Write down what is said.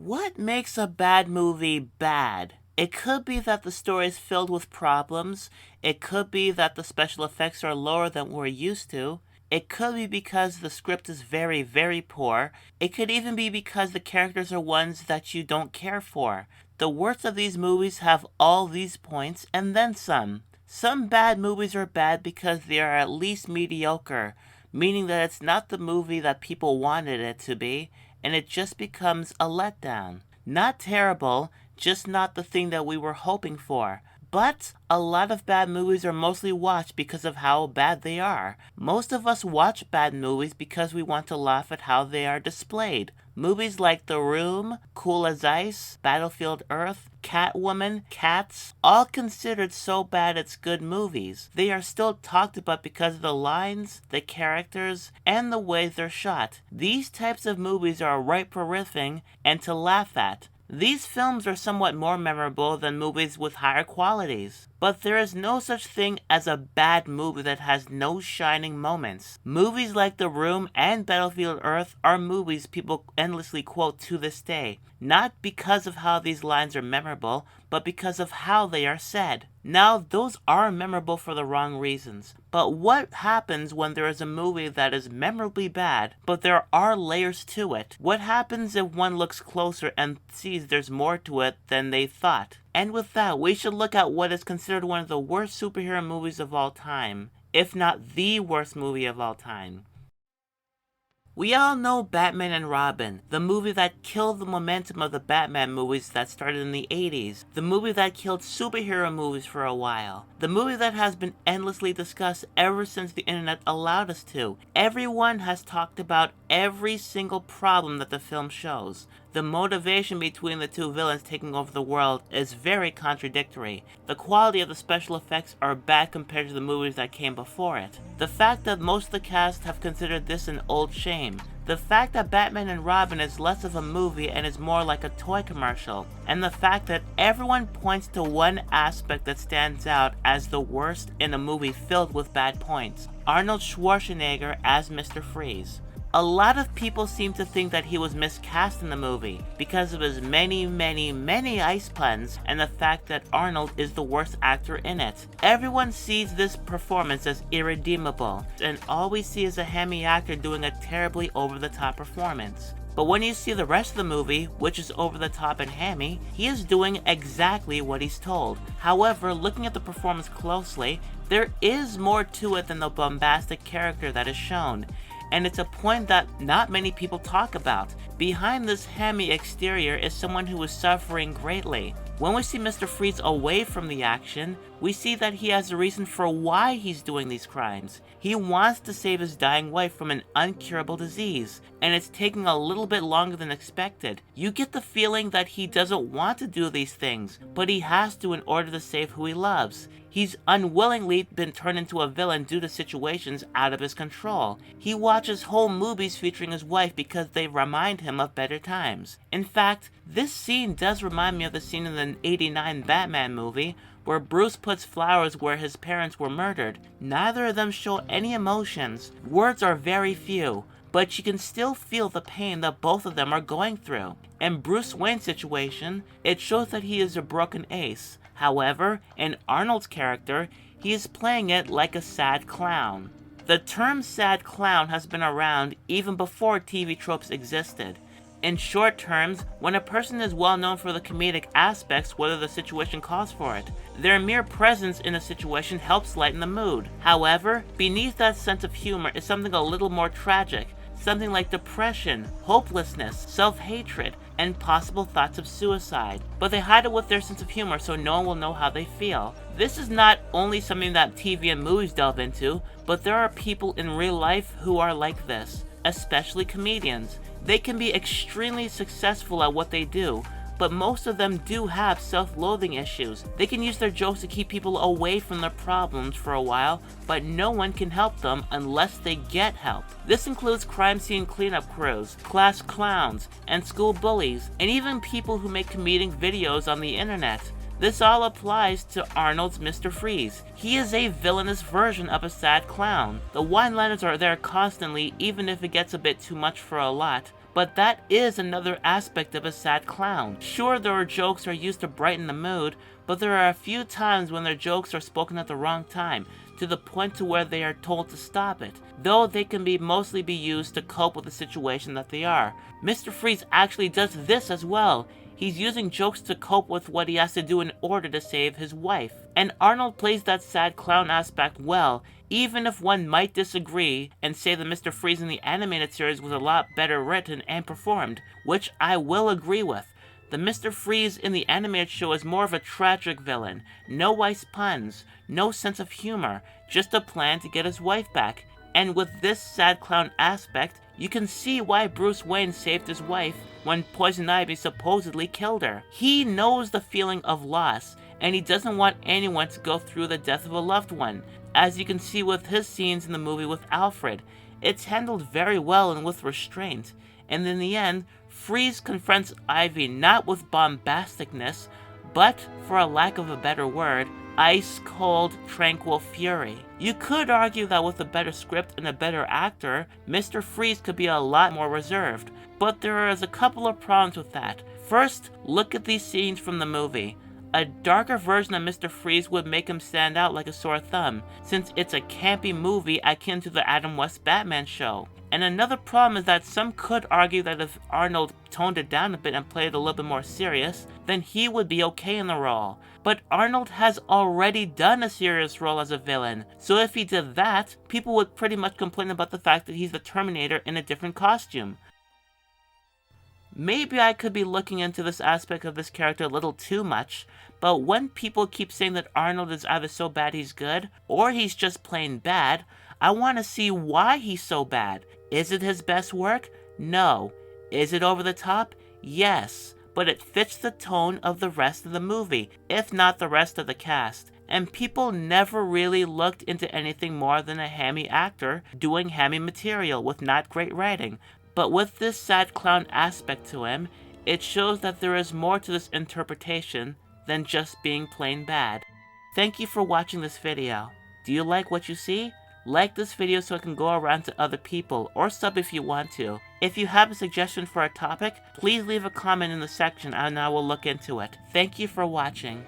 What makes a bad movie bad? It could be that the story is filled with problems. It could be that the special effects are lower than we're used to. It could be because the script is very, very poor. It could even be because the characters are ones that you don't care for. The worst of these movies have all these points and then some. Some bad movies are bad because they are at least mediocre, meaning that it's not the movie that people wanted it to be, and it just becomes a letdown. Not terrible, just not the thing that we were hoping for. But a lot of bad movies are mostly watched because of how bad they are. Most of us watch bad movies because we want to laugh at how they are displayed. Movies like The Room, Cool as Ice, Battlefield Earth, Catwoman, Cats, all considered so bad it's good movies. They are still talked about because of the lines, the characters, and the way they're shot. These types of movies are ripe for riffing and to laugh at. These films are somewhat more memorable than movies with higher qualities. But there is no such thing as a bad movie that has no shining moments. Movies like The Room and Battlefield Earth are movies people endlessly quote to this day, not because of how these lines are memorable, but because of how they are said. Now, those are memorable for the wrong reasons. But what happens when there is a movie that is memorably bad, but there are layers to it? What happens if one looks closer and sees there's more to it than they thought? And with that, we should look at what is considered one of the worst superhero movies of all time, if not the worst movie of all time. We all know Batman and Robin, the movie that killed the momentum of the Batman movies that started in the 80s, the movie that killed superhero movies for a while, the movie that has been endlessly discussed ever since the internet allowed us to. Everyone has talked about every single problem that the film shows. The motivation between the two villains taking over the world is very contradictory. The quality of the special effects are bad compared to the movies that came before it. The fact that most of the cast have considered this an old shame. The fact that Batman and Robin is less of a movie and is more like a toy commercial. And the fact that everyone points to one aspect that stands out as the worst in a movie filled with bad points. Arnold Schwarzenegger as Mr. Freeze. A lot of people seem to think that he was miscast in the movie because of his many ice puns and the fact that Arnold is the worst actor in it. Everyone sees this performance as irredeemable, and all we see is a hammy actor doing a terribly over-the-top performance. But when you see the rest of the movie, which is over the top and hammy, he is doing exactly what he's told. However, looking at the performance closely, there is more to it than the bombastic character that is shown. And it's a point that not many people talk about. Behind this hammy exterior is someone who is suffering greatly. When we see Mr. Freeze away from the action, we see that he has a reason for why he's doing these crimes. He wants to save his dying wife from an incurable disease, and it's taking a little bit longer than expected. You get the feeling that he doesn't want to do these things, but he has to in order to save who he loves. He's unwillingly been turned into a villain due to situations out of his control. He watches whole movies featuring his wife because they remind him of better times. In fact, this scene does remind me of the scene in the '89 Batman movie where Bruce puts flowers where his parents were murdered. Neither of them show any emotions. Words are very few, but you can still feel the pain that both of them are going through. In Bruce Wayne's situation, it shows that he is a broken ace. However, in Arnold's character, he is playing it like a sad clown. The term sad clown has been around even before TV tropes existed. In short terms, when a person is well known for the comedic aspects whether the situation calls for it, their mere presence in a situation helps lighten the mood. However, beneath that sense of humor is something a little more tragic, something like depression, hopelessness, self-hatred, and possible thoughts of suicide. But they hide it with their sense of humor so no one will know how they feel. This is not only something that TV and movies delve into, but there are people in real life who are like this, especially comedians. They can be extremely successful at what they do, but most of them do have self-loathing issues. They can use their jokes to keep people away from their problems for a while, but no one can help them unless they get help. This includes crime scene cleanup crews, class clowns, and school bullies, and even people who make comedic videos on the internet. This all applies to Arnold's Mr. Freeze. He is a villainous version of a sad clown. The one-liners are there constantly, even if it gets a bit too much for a lot. But that is another aspect of a sad clown. Sure, there are jokes that are used to brighten the mood, but there are a few times when their jokes are spoken at the wrong time, to the point to where they are told to stop it, though they can mostly be used to cope with the situation that they are. Mr. Freeze actually does this as well. He's using jokes to cope with what he has to do in order to save his wife. And Arnold plays that sad clown aspect well, even if one might disagree and say that Mr. Freeze in the animated series was a lot better written and performed, which I will agree with. The Mr. Freeze in the animated show is more of a tragic villain. No wise puns, no sense of humor, just a plan to get his wife back. And with this sad clown aspect, you can see why Bruce Wayne saved his wife when Poison Ivy supposedly killed her. He knows the feeling of loss, and he doesn't want anyone to go through the death of a loved one, as you can see with his scenes in the movie with Alfred. It's handled very well and with restraint, and in the end, Freeze confronts Ivy not with bombasticness, but, for a lack of a better word, ice-cold, tranquil fury. You could argue that with a better script and a better actor, Mr. Freeze could be a lot more reserved, but there is a couple of problems with that. First, look at these scenes from the movie. A darker version of Mr. Freeze would make him stand out like a sore thumb, since it's a campy movie akin to the Adam West Batman show. And another problem is that some could argue that if Arnold toned it down a bit and played it a little bit more serious, then he would be okay in the role. But Arnold has already done a serious role as a villain, so if he did that, people would pretty much complain about the fact that he's the Terminator in a different costume. Maybe I could be looking into this aspect of this character a little too much, but when people keep saying that Arnold is either so bad he's good, or he's just plain bad, I want to see why he's so bad. Is it his best work? No. Is it over the top? Yes. But it fits the tone of the rest of the movie, if not the rest of the cast. And people never really looked into anything more than a hammy actor doing hammy material with not great writing. But with this sad clown aspect to him, it shows that there is more to this interpretation than just being plain bad. Thank you for watching this video. Do you like what you see? Like this video so it can go around to other people, or sub if you want to. If you have a suggestion for a topic, please leave a comment in the section and I will look into it. Thank you for watching.